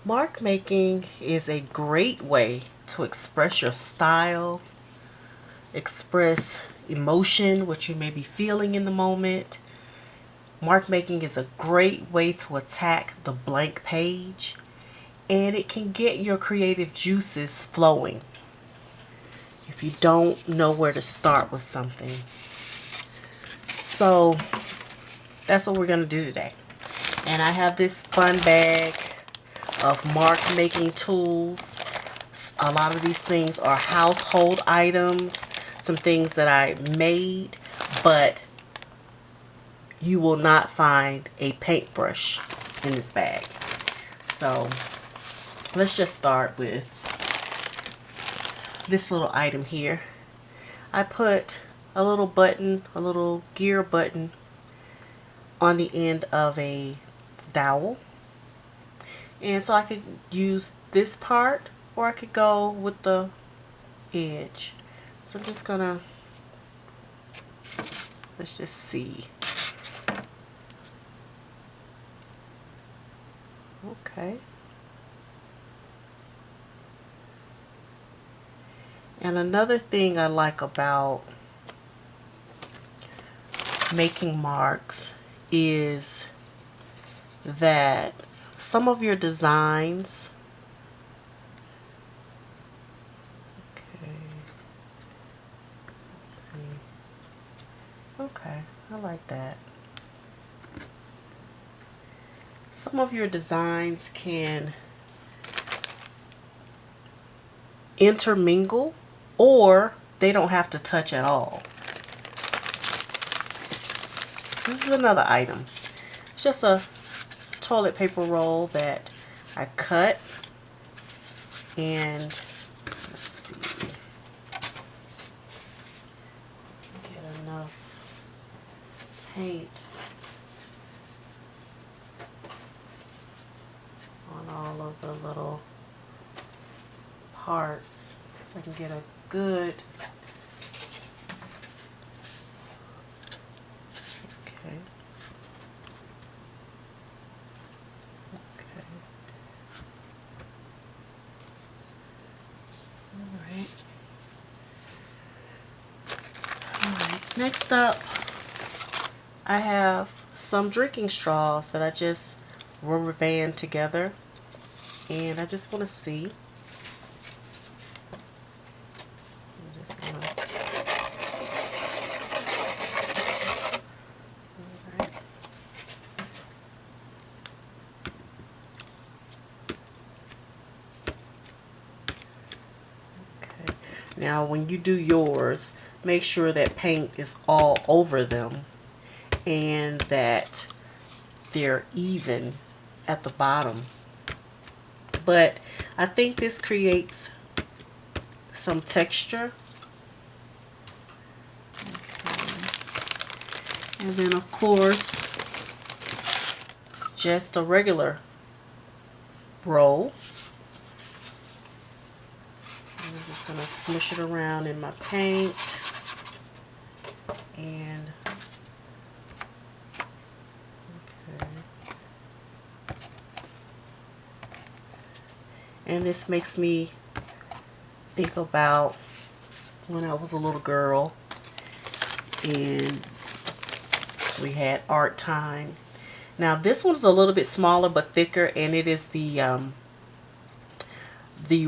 Mark making is a great way to express your style, express emotion, what you may be feeling in the moment. Mark making is a great way to attack the blank page, and it can get your creative juices flowing if you don't know where to start with something. So that's what we're going to do today. And I have this fun bag of mark making tools. A lot of these things are household items, some things that I made, but you will not find a paintbrush in this bag. So let's just start with this little item here. I put a little button, a little gear button on the end of a dowel. And so I could use this part or I could go with the edge. So I'm just gonna, let's just see. Okay. And another thing I like about making marks is that some of your designs, okay, let's see, okay, I like that. Some of your designs can intermingle or they don't have to touch at all. This is another item. It's just a toilet paper roll that I cut, and let's see, get enough paint on all of the little parts so I can get a good, okay. Alright, next up I have some drinking straws that I just rubber band together, and I just want to see. I'm just gonna, alright. Okay. Now when you do yours, make sure that paint is all over them and that they're even at the bottom. But I think this creates some texture. Okay. And then of course, just a regular roll. I'm just going to smush it around in my paint. And okay. And this makes me think about when I was a little girl and we had art time. Now this one's a little bit smaller but thicker, and it is the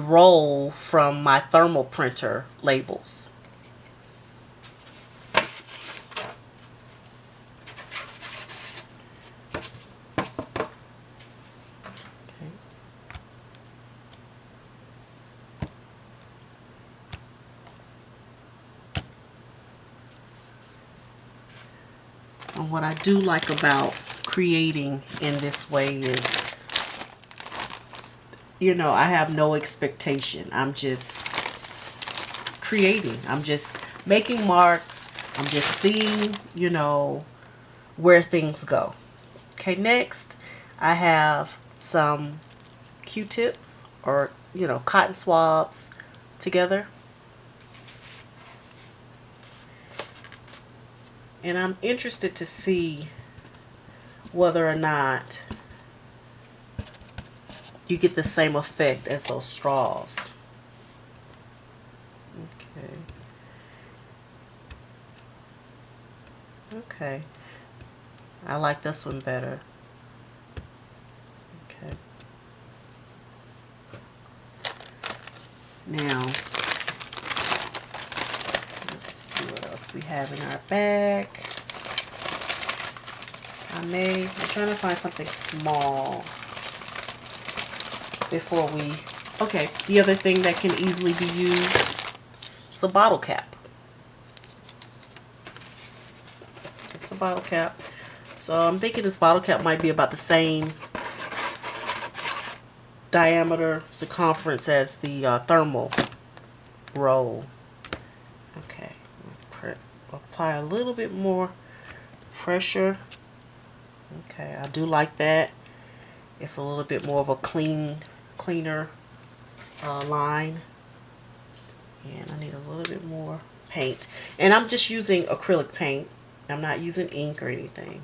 roll from my thermal printer labels. And what I do like about creating in this way is, you know, I have no expectation. I'm just creating. I'm just making marks. I'm just seeing, you know, where things go. Okay, next I have some Q-tips or, you know, cotton swabs together. And I'm interested to see whether or not you get the same effect as those straws. Okay. Okay. I like this one better. Okay. Now, let's see what else we have in our bag. I'm trying to find something small before we, okay, the other thing that can easily be used is a bottle cap. Just a bottle cap. So I'm thinking this bottle cap might be about the same diameter, circumference as the thermal roll. Okay, apply a little bit more pressure. Okay, I do like that. It's a little bit more of a cleaner line. And I need a little bit more paint. And I'm just using acrylic paint. I'm not using ink or anything.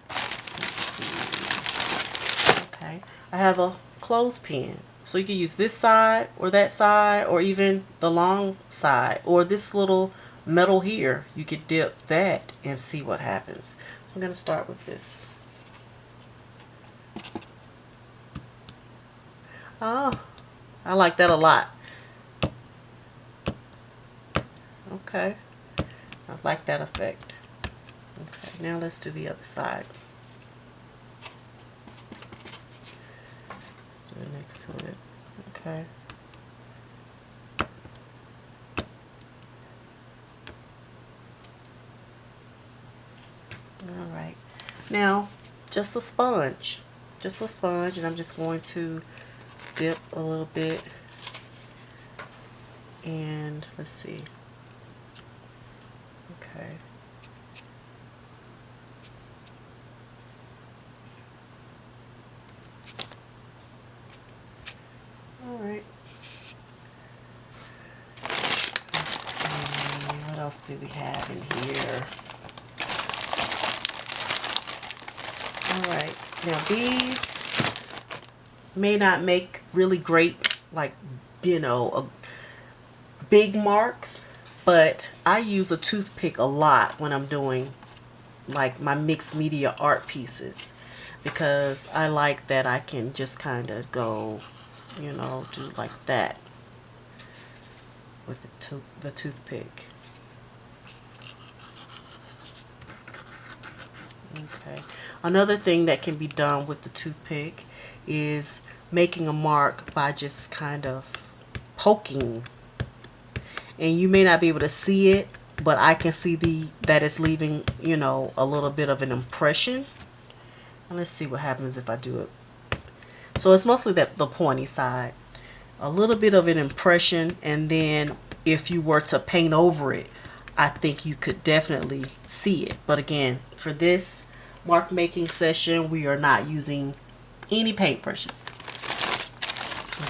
Let's see. Okay, I have a clothespin. So you can use this side or that side or even the long side or this little metal here. You could dip that and see what happens. So I'm going to start with this. Oh, I like that a lot. Okay, I like that effect. Okay, now let's do the other side. Let's do it next to it. Okay. Alright, now just a sponge, and I'm just going to dip a little bit, and let's see. Okay. Alright. Let's see, what else do we have in here? Alright, now these may not make really great, like, you know, big marks, but I use a toothpick a lot when I'm doing like my mixed media art pieces, because I like that I can just kind of go, you know, do like that with the toothpick. Okay. Another thing that can be done with the toothpick is making a mark by just kind of poking. And you may not be able to see it, but I can see that it's leaving, you know, a little bit of an impression. And let's see what happens if I do it. So it's mostly the pointy side. A little bit of an impression, and then if you were to paint over it, I think you could definitely see it. But again, for this mark making session, we are not using any paintbrushes.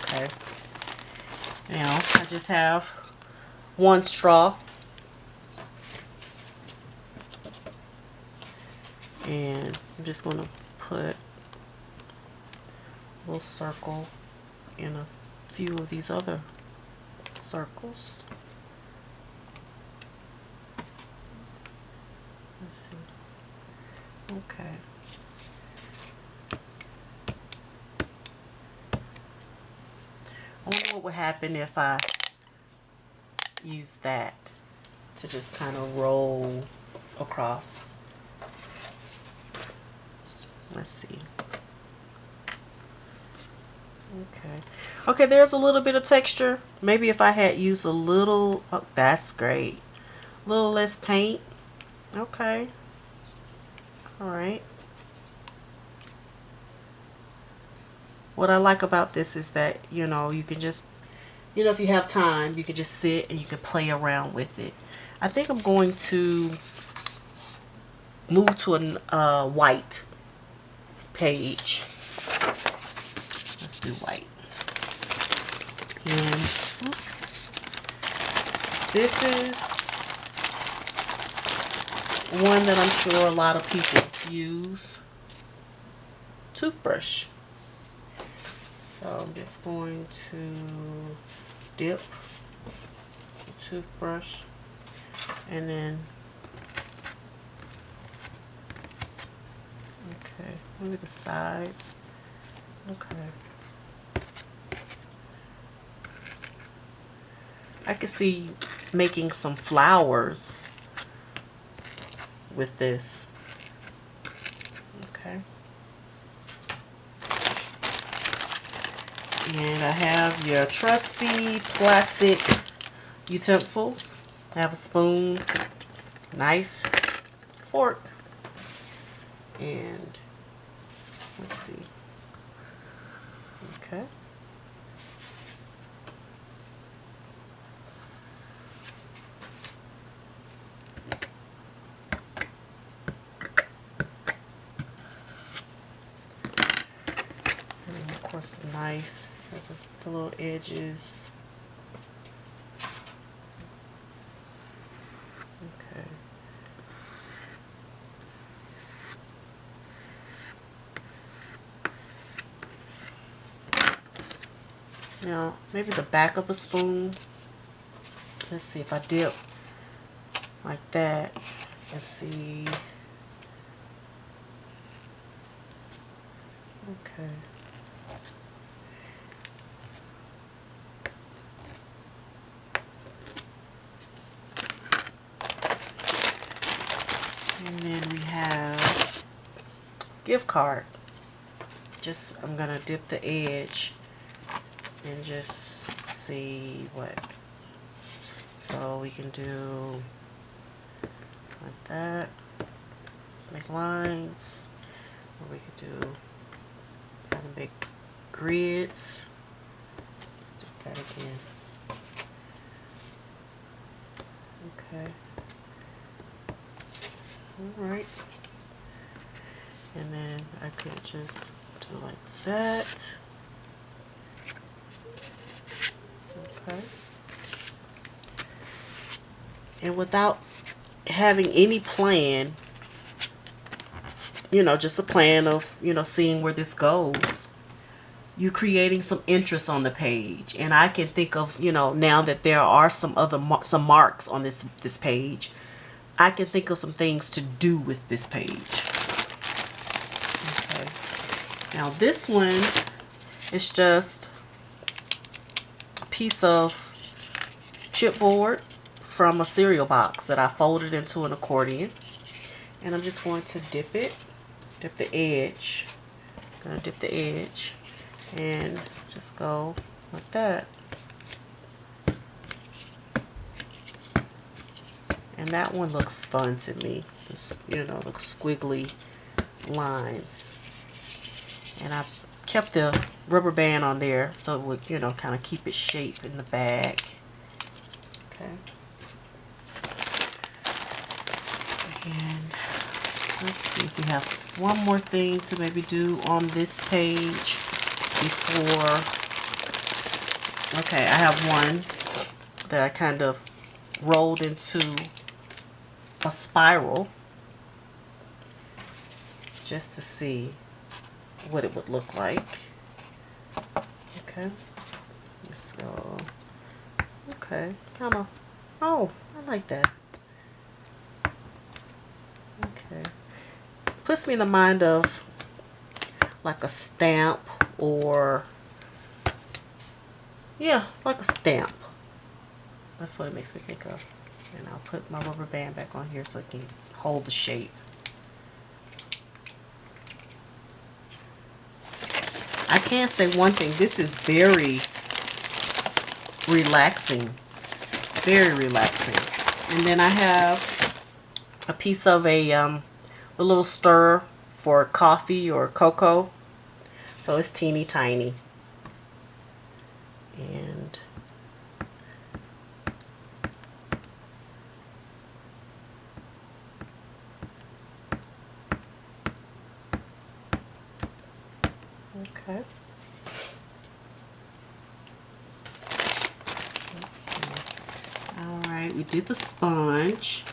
Okay. Now I just have one straw, and I'm just going to put a little circle in a few of these other circles. Let's see. Okay. I wonder what would happen if I use that to just kind of roll across. Let's see. Okay. Okay, there's a little bit of texture. Maybe if I had used a little, oh, that's great. A little less paint. Okay. All right. What I like about this is that, you know, you can just, you know, if you have time, you can just sit and you can play around with it. I think I'm going to move to a white page. Let's do white. And this is one that I'm sure a lot of people use. toothbrush. So I'm just going to dip the toothbrush and then, okay, look at the sides. Okay. I can see making some flowers with this. Okay. And I have your trusty plastic utensils. I have a spoon, knife, fork, and let's see. Okay. And of course the knife has the little edges. Okay. Now, maybe the back of the spoon. Let's see if I dip like that. Let's see. Okay. And then we have gift card. Just, I'm gonna dip the edge and just see what. So we can do like that. Let's make lines. Or we could do kind of make grids. Let's do that again. Okay. Alright. And then I could just do like that. Okay. And without having any plan, you know, just a plan of, you know, seeing where this goes, you're creating some interest on the page. And I can think of, you know, now that there are some other some marks on this page, I can think of some things to do with this page. Okay. Now this one is just a piece of chipboard from a cereal box that I folded into an accordion, and I'm just going to dip the edge. I'm gonna dip the edge and just go like that. And that one looks fun to me. Just, you know, looks squiggly lines. And I've kept the rubber band on there so it would, you know, kind of keep its shape in the bag. Okay. And let's see if we have one more thing to maybe do on this page before. Okay, I have one that I kind of rolled into a spiral just to see what it would look like. Okay, let's go. Okay, kind of. Oh, I like that. Okay, puts me in the mind of like a stamp, or yeah, like a stamp. That's what it makes me think of. And I'll put my rubber band back on here so it can hold the shape. I can say one thing, this is very relaxing. Very relaxing. And then I have a piece of the little stir for coffee or cocoa. So it's teeny tiny. And okay. Let's see. All right, we did the sponge.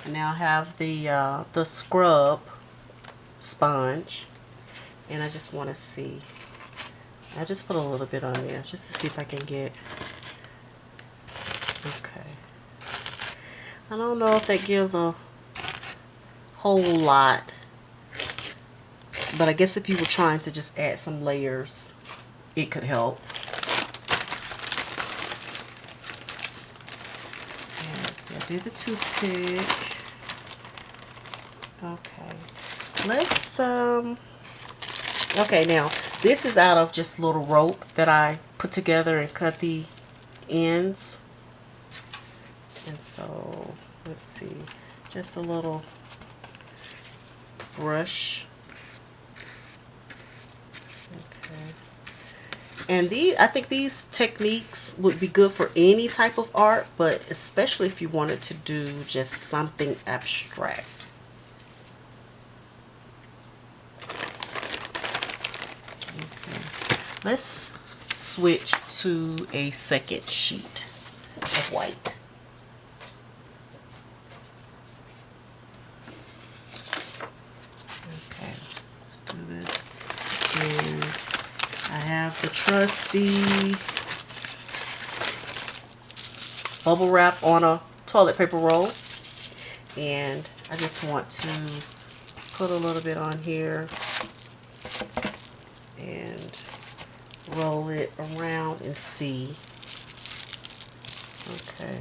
I now have the scrub sponge, And I just want to see. I just put a little bit on there just to see if I can get. Okay. I don't know if that gives a whole lot, but I guess if you were trying to just add some layers, it could help. And let's see, I did the toothpick. Okay. Let's okay, now this is out of just little rope that I put together and cut the ends. And so let's see, just a little brush. Okay. And I think these techniques would be good for any type of art, but especially if you wanted to do just something abstract. Okay. Let's switch to a second sheet of white. Okay, let's do this. And I have the trusty bubble wrap on a toilet paper roll, and I just want to put a little bit on here and roll it around and see. Okay.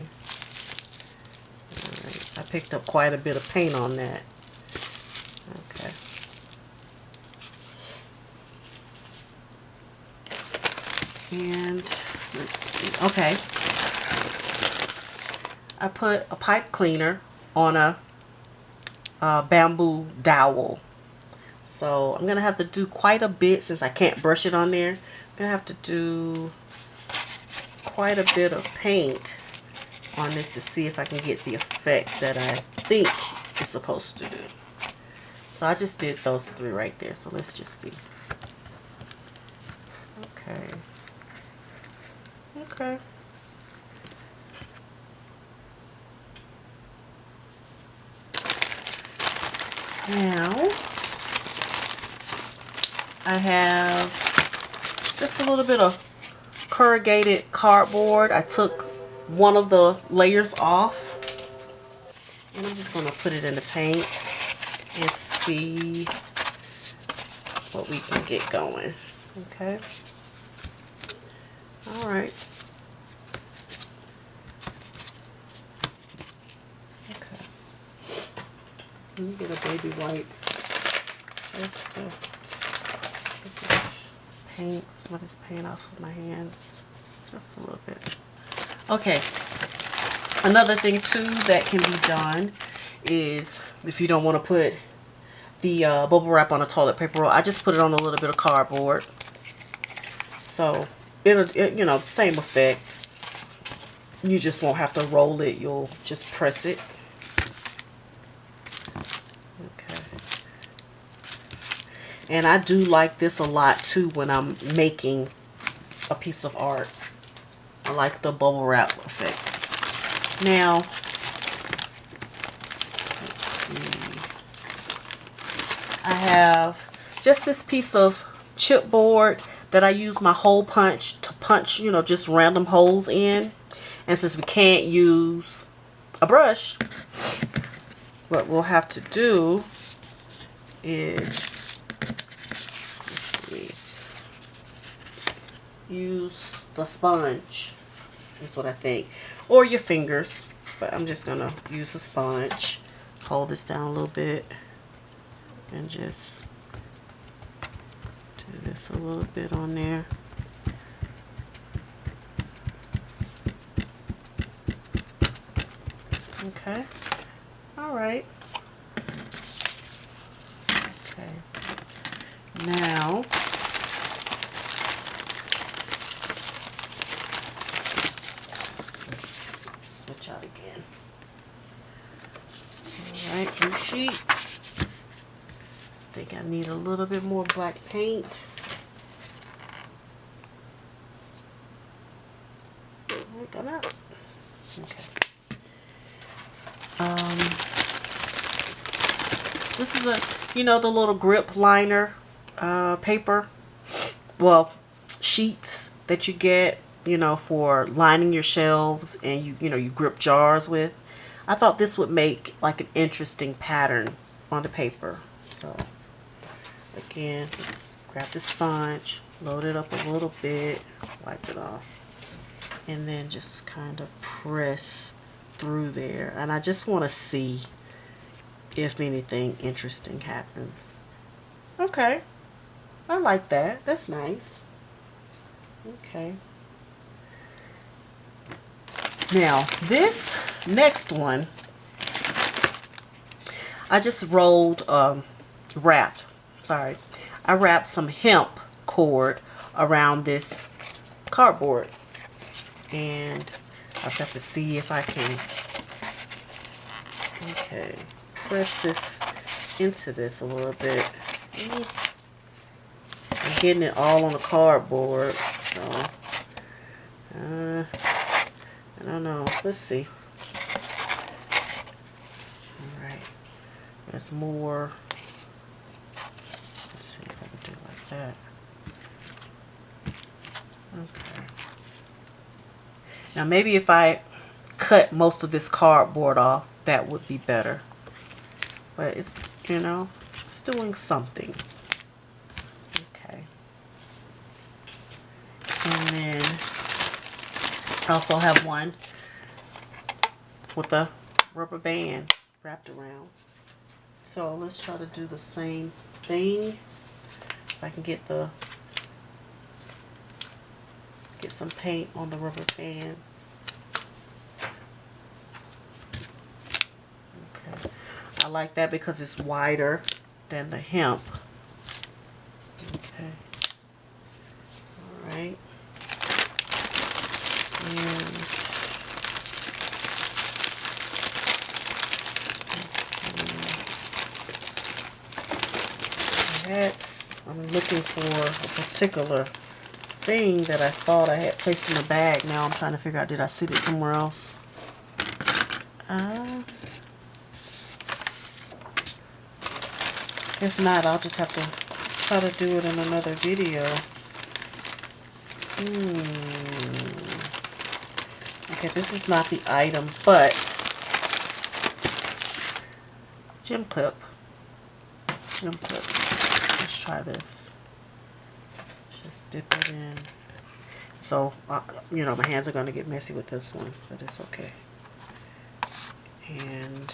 All right. I picked up quite a bit of paint on that. Okay. And let's see. Okay. I put a pipe cleaner on a bamboo dowel. So I'm going to have to do quite a bit since I can't brush it on there. I'm going to have to do quite a bit of paint on this to see if I can get the effect that I think it's supposed to do. So I just did those three right there. So let's just see. Okay. Okay. Now I have just a little bit of corrugated cardboard. I took one of the layers off, and I'm just going to put it in the paint and see what we can get going. Okay. All right. Okay. Let me get a baby wipe just to get this paint, some of this paint off of my hands. Just a little bit. Okay. Another thing too that can be done is if you don't want to put the bubble wrap on a toilet paper roll, I just put it on a little bit of cardboard. So it'll, you know, same effect. You just won't have to roll it. You'll just press it. Okay. And I do like this a lot too when I'm making a piece of art. I like the bubble wrap effect. Now, let's see. I have just this piece of chipboard that I use my hole punch to punch, you know, just random holes in. And since we can't use a brush, what we'll have to do is, let's see, use the sponge, is what I think, or your fingers, but I'm just gonna use a sponge. Hold this down a little bit and just do this a little bit on there. Okay. All right. Okay. Now, let's switch out again. All right, new sheet. I think I need a little bit more black paint. Come out. Okay. This is a, you know, the little grip liner paper, well, sheets that you get, you know, for lining your shelves and you grip jars with. I thought this would make like an interesting pattern on the paper. So again, just grab the sponge, load it up a little bit, wipe it off, and then just kind of press through there. And I just want to see if anything interesting happens. Okay, I like that. That's nice. Okay. Now, this next one, I just rolled, I wrapped some hemp cord around this cardboard. And I've got to see if I can, okay, press this into this a little bit. I'm getting it all on the cardboard, so I don't know. Let's see. Alright. There's more. Let's see if I can do it like that. Okay. Now maybe if I cut most of this cardboard off, that would be better. But it's, you know, it's doing something. Okay. And then I also have one with a rubber band wrapped around. So let's try to do the same thing. If I can get some paint on the rubber bands. Okay. I like that because it's wider than the hemp. Okay. All right. And I'm looking for a particular thing that I thought I had placed in the bag. Now I'm trying to figure out, did I sit it somewhere else? If not, I'll just have to try to do it in another video. Okay, this is not the item, but gem clip. Let's try this. Just dip it in. So, you know, my hands are going to get messy with this one, but it's okay. And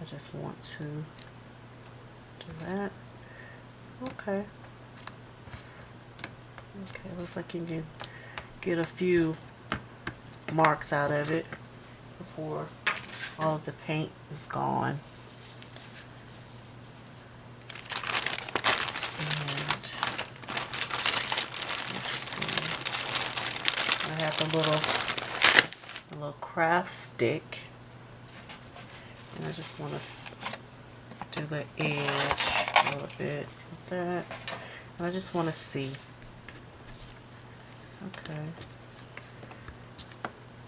I just want to do that. Okay. Okay, looks like you can get a few marks out of it before all of the paint is gone. I have a little craft stick, and I just want to do the edge a little bit like that, and I just want to see.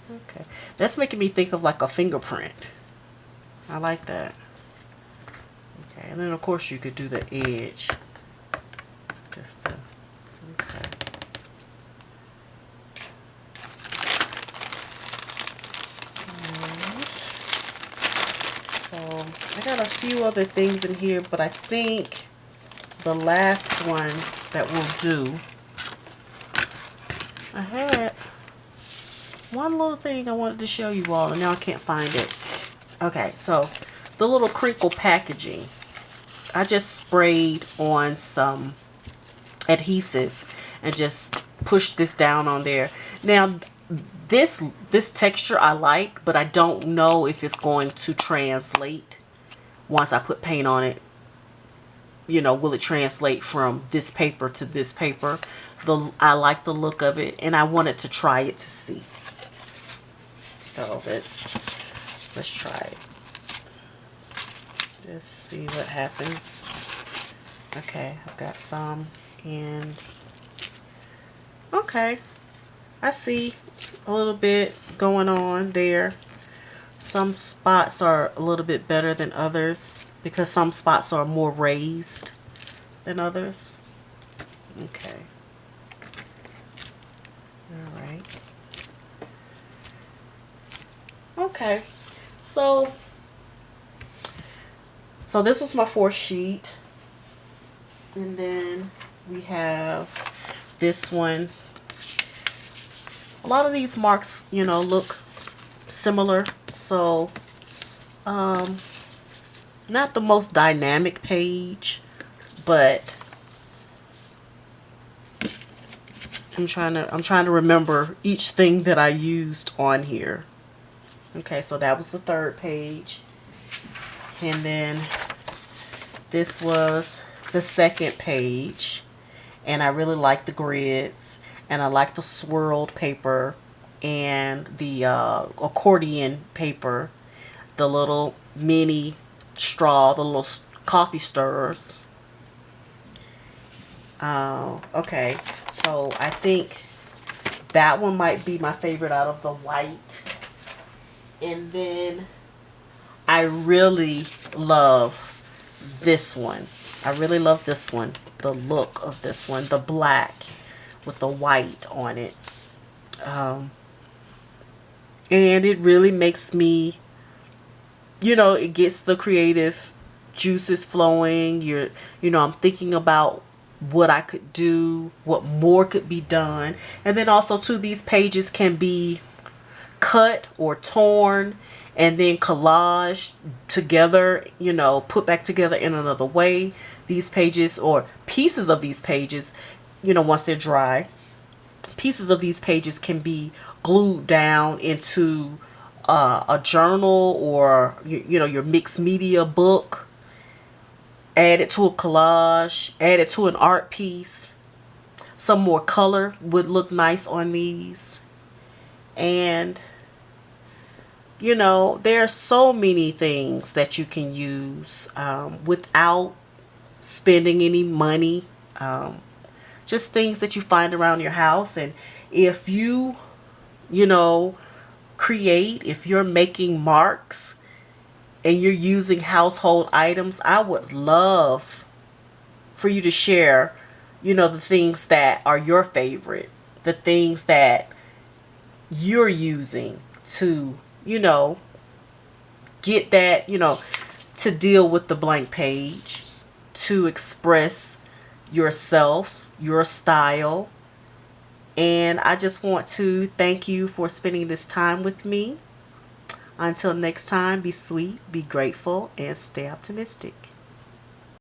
Okay, that's making me think of like a fingerprint. I like that. Okay, and then of course you could do the edge just to, okay. So I got a few other things in here, but I think the last one that we'll do, I had one little thing I wanted to show you all, and now I can't find it. Okay, so the little crinkle packaging, I just sprayed on some adhesive and just pushed this down on there. Now this texture I like, but I don't know if it's going to translate once I put paint on it. You know, will it translate from this paper to this paper? I like the look of it, and I wanted to try it to see. So let's try it. Just see what happens. Okay, I've got some, and okay, I see a little bit going on there. Some spots are a little bit better than others because some spots are more raised. than others? Okay. All right. Okay. So this was my fourth sheet. And then we have this one. A lot of these marks, you know, look similar. So, not the most dynamic page, but I'm trying to remember each thing that I used on here. Okay, so that was the third page. And then this was the second page. And I really like the grids. And I like the swirled paper and the accordion paper. The little mini straw, the little coffee stirrers. Okay, so I think that one might be my favorite out of the white. And then I really love this one. I really love this one. The look of this one. The black with the white on it. And it really makes me, you know, it gets the creative juices flowing. You know, I'm thinking about what I could do, what more could be done. And then also too, these pages can be cut or torn and then collage together, you know, put back together in another way. These pages or pieces of these pages, you know, once they're dry, pieces of these pages can be glued down into a journal or, you know, your mixed media book. Add it to a collage, add it to an art piece. Some more color would look nice on these. And, you know, there are so many things that you can use without spending any money. Just things that you find around your house. And if you know, create, if you're making marks, and you're using household items, I would love for you to share, you know, the things that are your favorite, the things that you're using to, you know, get that, you know, to deal with the blank page, to express yourself, your style. And I just want to thank you for spending this time with me. Until next time, be sweet, be grateful, and stay optimistic.